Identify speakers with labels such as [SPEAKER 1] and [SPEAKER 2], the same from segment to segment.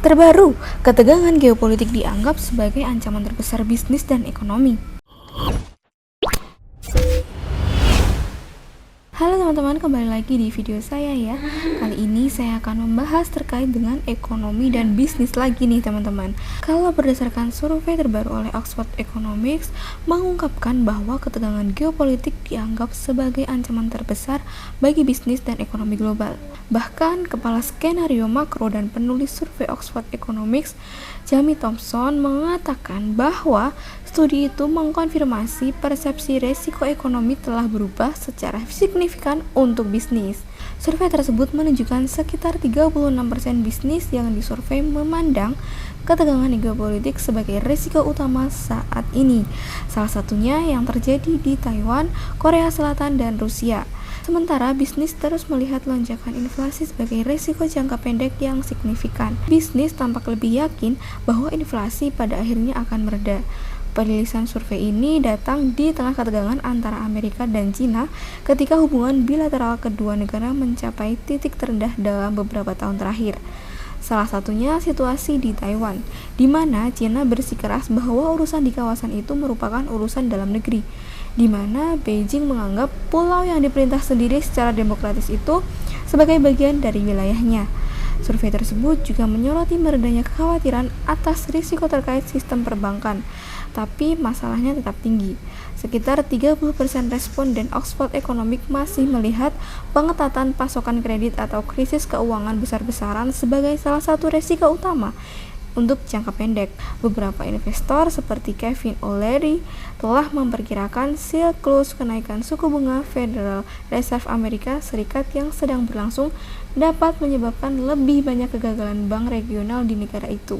[SPEAKER 1] Terbaru, ketegangan geopolitik dianggap sebagai ancaman terbesar bisnis dan ekonomi. Halo teman-teman, kembali lagi di video saya ya. Kali ini saya akan membahas terkait dengan ekonomi dan bisnis lagi nih teman-teman. Kalau berdasarkan survei terbaru oleh Oxford Economics mengungkapkan bahwa ketegangan geopolitik dianggap sebagai ancaman terbesar bagi bisnis dan ekonomi global. Bahkan kepala skenario makro dan penulis survei Oxford Economics, Jamie Thompson, mengatakan bahwa studi itu mengkonfirmasi persepsi resiko ekonomi telah berubah secara signifikan untuk bisnis. Survei tersebut menunjukkan sekitar 36% bisnis yang disurvei memandang ketegangan geopolitik sebagai risiko utama saat ini. Salah satunya yang terjadi di Taiwan, Korea Selatan, dan Rusia. Sementara bisnis terus melihat lonjakan inflasi sebagai risiko jangka pendek yang signifikan. Bisnis tampak lebih yakin bahwa inflasi pada akhirnya akan mereda. Penelitian survei ini datang di tengah ketegangan antara Amerika dan Cina ketika hubungan bilateral kedua negara mencapai titik terendah dalam beberapa tahun terakhir. Salah satunya situasi di Taiwan, di mana Cina bersikeras bahwa urusan di kawasan itu merupakan urusan dalam negeri, di mana Beijing menganggap pulau yang diperintah sendiri secara demokratis itu sebagai bagian dari wilayahnya. Survei tersebut juga menyoroti meredanya kekhawatiran atas risiko terkait sistem perbankan, tapi masalahnya tetap tinggi. Sekitar 30% responden Oxford Economics masih melihat pengetatan pasokan kredit atau krisis keuangan besar-besaran sebagai salah satu risiko utama untuk jangka pendek. Beberapa investor seperti Kevin O'Leary telah memperkirakan siklus kenaikan suku bunga Federal Reserve Amerika Serikat yang sedang berlangsung dapat menyebabkan lebih banyak kegagalan bank regional di negara itu.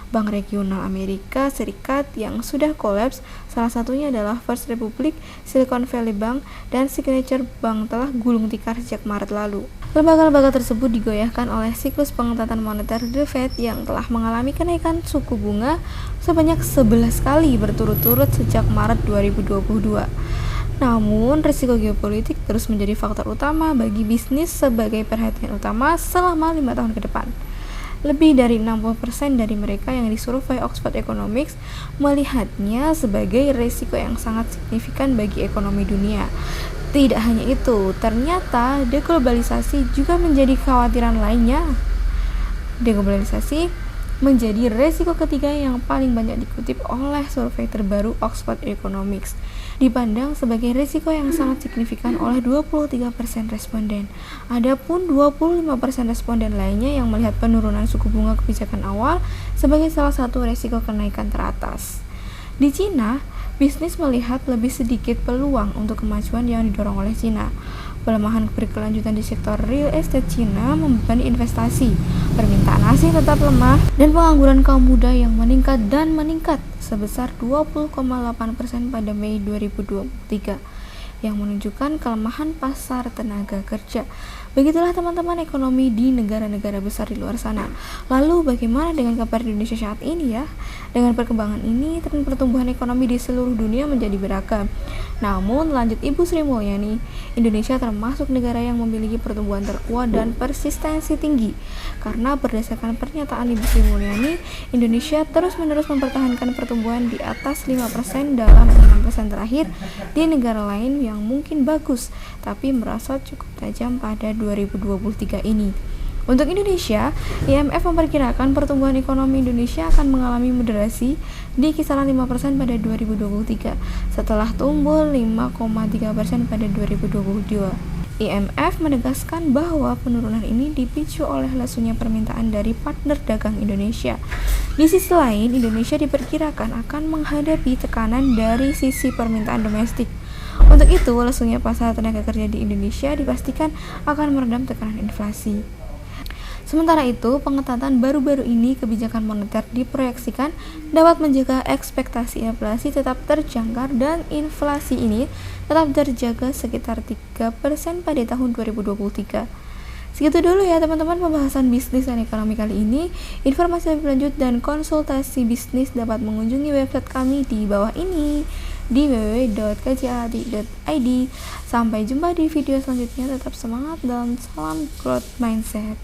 [SPEAKER 1] Bank regional Amerika Serikat yang sudah kolaps, salah satunya adalah First Republic, Silicon Valley Bank, dan Signature Bank telah gulung tikar sejak Maret lalu. Lembaga-lembaga tersebut digoyahkan oleh siklus pengetatan moneter The Fed yang telah mengalami kenaikan suku bunga sebanyak 11 kali berturut-turut sejak Maret 2022. Namun, risiko geopolitik terus menjadi faktor utama bagi bisnis sebagai perhatian utama selama 5 tahun ke depan. Lebih dari 60% dari mereka yang disurvei Oxford Economics melihatnya sebagai risiko yang sangat signifikan bagi ekonomi dunia. Tidak hanya itu, ternyata deglobalisasi juga menjadi kekhawatiran lainnya. Deglobalisasi menjadi risiko ketiga yang paling banyak dikutip oleh survei terbaru Oxford Economics, dipandang sebagai risiko yang sangat signifikan oleh 23% responden. Adapun 25% responden lainnya yang melihat penurunan suku bunga kebijakan awal sebagai salah satu risiko kenaikan teratas. Di Cina, bisnis melihat lebih sedikit peluang untuk kemajuan yang didorong oleh Cina. Pelemahan berkelanjutan di sektor real estate Cina membebani investasi, permintaan asing tetap lemah, dan pengangguran kaum muda yang meningkat sebesar 20,8% pada Mei 2023, yang menunjukkan kelemahan pasar tenaga kerja. Begitulah teman-teman ekonomi di negara-negara besar di luar sana. Lalu bagaimana dengan kabar Indonesia saat ini ya? Dengan perkembangan ini, tren pertumbuhan ekonomi di seluruh dunia menjadi beragam. Namun, lanjut Ibu Sri Mulyani, Indonesia termasuk negara yang memiliki pertumbuhan terkuat dan persistensi tinggi. Karena berdasarkan pernyataan Ibu Sri Mulyani, Indonesia terus-menerus mempertahankan pertumbuhan di atas 5% dalam 6% terakhir di negara lain yang mungkin bagus, tapi merasa cukup tajam pada 2023 ini. Untuk Indonesia, IMF memperkirakan pertumbuhan ekonomi Indonesia akan mengalami moderasi di kisaran 5% pada 2023, setelah tumbuh 5,3% pada 2022. IMF menegaskan bahwa penurunan ini dipicu oleh lesunya permintaan dari partner dagang Indonesia. Di sisi lain, Indonesia diperkirakan akan menghadapi tekanan dari sisi permintaan domestik. Untuk itu, lesunya pasar tenaga kerja di Indonesia dipastikan akan meredam tekanan inflasi. Sementara itu, pengetatan baru-baru ini kebijakan moneter diproyeksikan dapat menjaga ekspektasi inflasi tetap terjangkau dan inflasi ini tetap terjaga sekitar 3% pada tahun 2023. Segitu dulu ya teman-teman pembahasan bisnis dan ekonomi kali ini. Informasi lebih lanjut dan konsultasi bisnis dapat mengunjungi website kami di bawah ini di www.kjati.id. Sampai jumpa di video selanjutnya. Tetap semangat dan salam growth mindset.